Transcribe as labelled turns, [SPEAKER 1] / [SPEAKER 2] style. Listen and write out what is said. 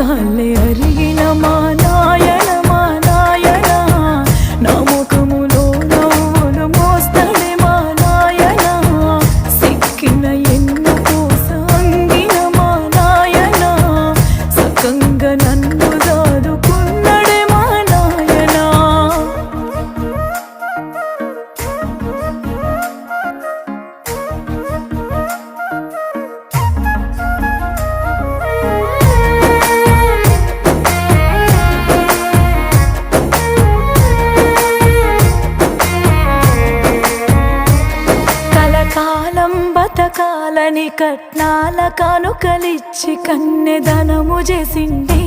[SPEAKER 1] కాళ్ళే అరిగిన మా నాయన మా నాయన నా ముఖములో నవ్వులు మోస్తడే మా నాయన సిక్కిన ఎన్నుకో సాంగిన మా నాయన సకంగా నన్ను దాదుకున్నడే మా నాయన. కాలం బతకాలని కట్నాల కానుకలిచ్చి కన్నెదనము చేసిండే